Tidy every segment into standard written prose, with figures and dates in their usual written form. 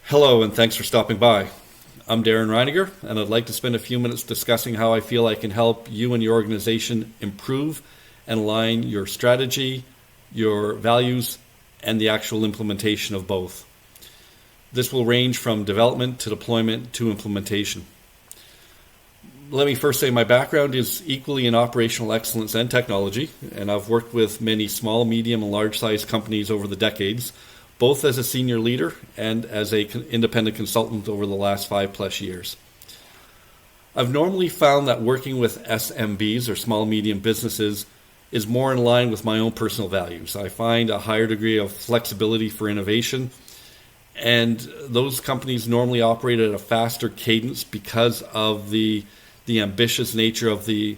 Hello, and thanks for stopping by. I'm Darren Reiniger, and I'd like to spend a few minutes discussing how I feel I can help you and your organization improve and align your strategy, your values, and the actual implementation of both. This will range from development to deployment to implementation. Let me first say my background is equally in operational excellence and technology, and I've worked with many small, medium, and large-sized companies over the decades, both as a senior leader and as an independent consultant over the last 5+ years. I've normally found that working with SMBs, or small medium businesses, is more in line with my own personal values. I find a higher degree of flexibility for innovation, and those companies normally operate at a faster cadence because of the ambitious nature of the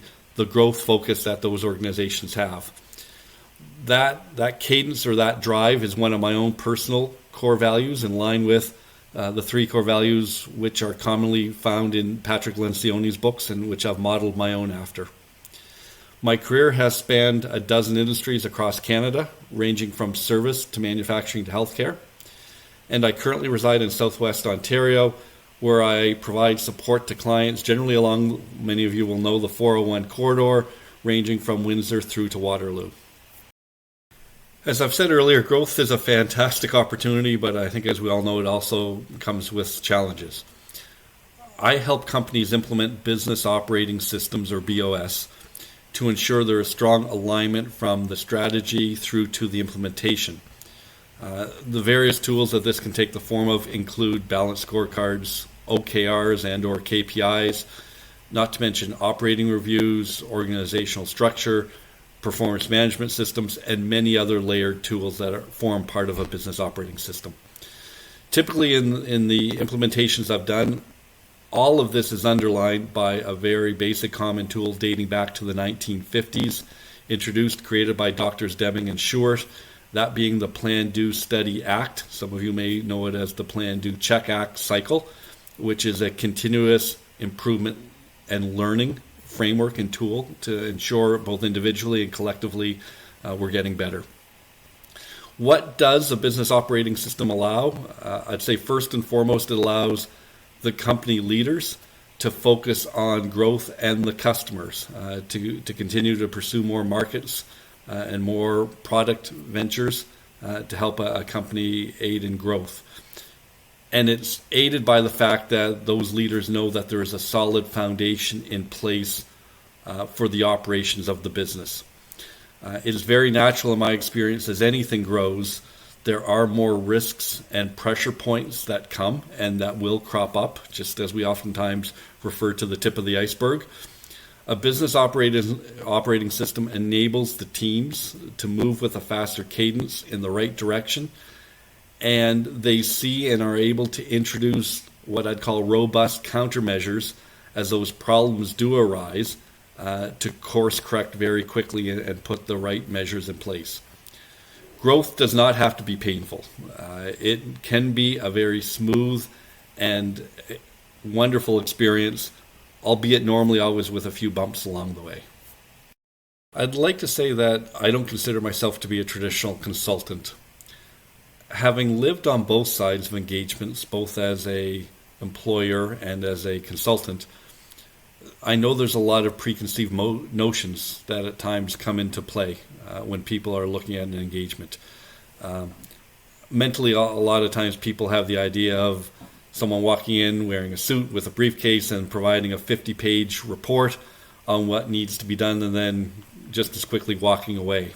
growth focus that those organizations have. That cadence or that drive is one of my own personal core values, in line with the 3 core values which are commonly found in Patrick Lencioni's books and which I've modeled my own after. My career has spanned a dozen industries across Canada, ranging from service to manufacturing to healthcare. And I currently reside in Southwest Ontario, where I provide support to clients generally along, many of you will know, the 401 corridor, ranging from Windsor through to Waterloo. As I've said earlier, growth is a fantastic opportunity, but I think, as we all know, it also comes with challenges. I help companies implement business operating systems, or BOS, to ensure there is strong alignment from the strategy through to the implementation. The various tools that this can take the form of include balanced scorecards, OKRs and or KPIs, not to mention operating reviews, organizational structure, performance management systems, and many other layered tools that form part of a business operating system. Typically in the implementations I've done, all of this is underlined by a very basic common tool dating back to the 1950s, created by Drs. Deming and Short, that being the Plan, Do, Study, Act. Some of you may know it as the Plan, Do, Check, Act cycle, which is a continuous improvement and learning framework and tool to ensure both individually and collectively we're getting better. What does a business operating system allow? I'd say first and foremost, it allows the company leaders to focus on growth and the customers, to continue to pursue more markets and more product ventures to help a company aid in growth. And it's aided by the fact that those leaders know that there is a solid foundation in place for the operations of the business. It is very natural in my experience, as anything grows, there are more risks and pressure points that come and that will crop up, just as we oftentimes refer to the tip of the iceberg. A business operating system enables the teams to move with a faster cadence in the right direction, and they see and are able to introduce what I'd call robust countermeasures as those problems do arise, to course correct very quickly and put the right measures in place. Growth does not have to be painful. It can be a very smooth and wonderful experience, albeit normally always with a few bumps along the way. I'd like to say that I don't consider myself to be a traditional consultant. Having lived on both sides of engagements, both as an employer and as a consultant, I know there's a lot of preconceived notions that at times come into play when people are looking at an engagement. Mentally, a lot of times people have the idea of someone walking in wearing a suit with a briefcase and providing a 50-page report on what needs to be done and then just as quickly walking away.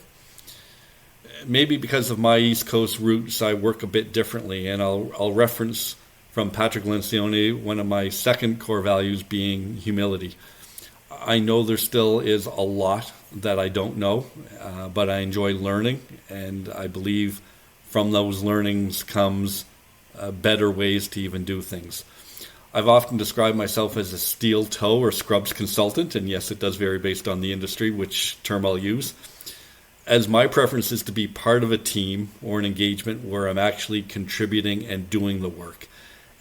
Maybe because of my East Coast roots, I work a bit differently, and I'll reference from Patrick Lencioni one of my second core values being humility. I know there still is a lot that I don't know, but I enjoy learning, and I believe from those learnings comes better ways to even do things. I've often described myself as a steel toe or scrubs consultant, and yes, it does vary based on the industry, which term I'll use, as my preference is to be part of a team or an engagement where I'm actually contributing and doing the work.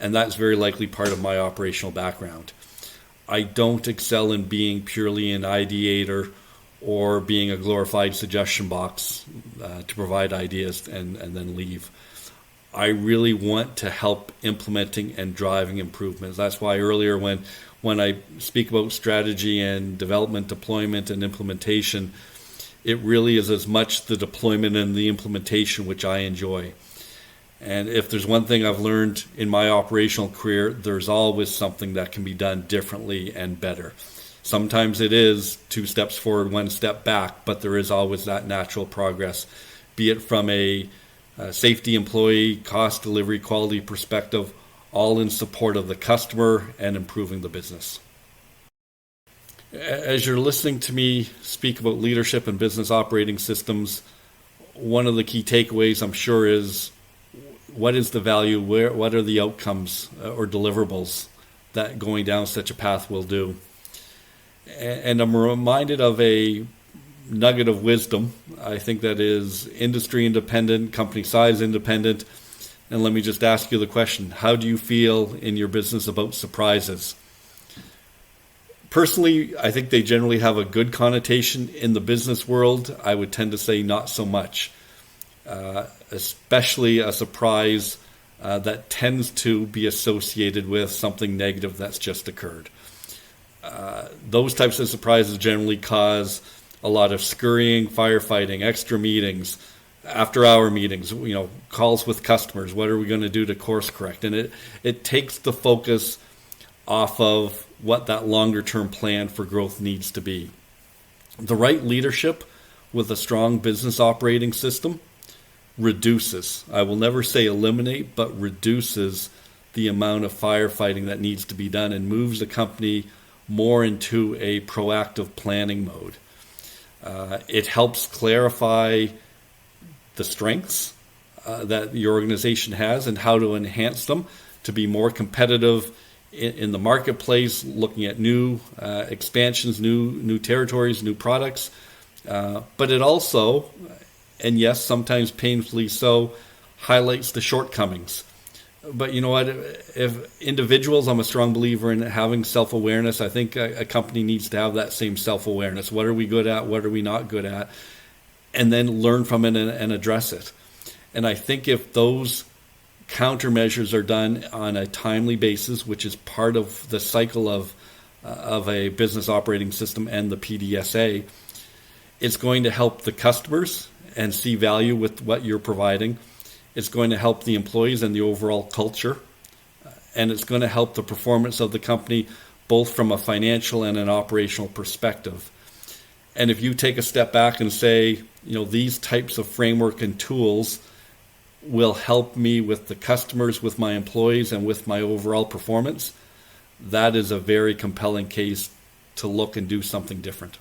And that's very likely part of my operational background. I don't excel in being purely an ideator or being a glorified suggestion box to provide ideas and then leave. I really want to help implementing and driving improvements. That's why earlier when I speak about strategy and development, deployment, and implementation, it really is as much the deployment and the implementation which I enjoy. And if there's one thing I've learned in my operational career, there's always something that can be done differently and better. Sometimes it is 2 steps forward, 1 step back, but there is always that natural progress, be it from a safety, employee, cost, delivery, quality perspective, all in support of the customer and improving the business. As you're listening to me speak about leadership and business operating systems, one of the key takeaways, I'm sure, is what is the value, what are the outcomes or deliverables that going down such a path will do. And I'm reminded of a nugget of wisdom, I think, that is industry independent, company size independent. And let me just ask you the question, how do you feel in your business about surprises? Personally, I think they generally have a good connotation. In the business world, I would tend to say not so much, especially a surprise that tends to be associated with something negative that's just occurred. Those types of surprises generally cause a lot of scurrying, firefighting, extra meetings, after-hour meetings, calls with customers. What are we going to do to course correct? And it takes the focus off of what that longer-term plan for growth needs to be. The right leadership with a strong business operating system reduces, I will never say eliminate, but reduces the amount of firefighting that needs to be done and moves the company more into a proactive planning mode. It helps clarify the strengths that your organization has and how to enhance them to be more competitive in the marketplace, looking at new expansions, new territories, new products. But it also, and yes, sometimes painfully so, highlights the shortcomings. But you know what? If individuals, I'm a strong believer in having self-awareness. I think a company needs to have that same self-awareness. What are we good at? What are we not good at? And then learn from it and address it. And I think if those countermeasures are done on a timely basis, which is part of the cycle of a business operating system and the PDSA, it's going to help the customers and see value with what you're providing. It's going to help the employees and the overall culture, and it's going to help the performance of the company both from a financial and an operational perspective. And if you take a step back and say, these types of framework and tools will help me with the customers, with my employees, and with my overall performance, that is a very compelling case to look and do something different.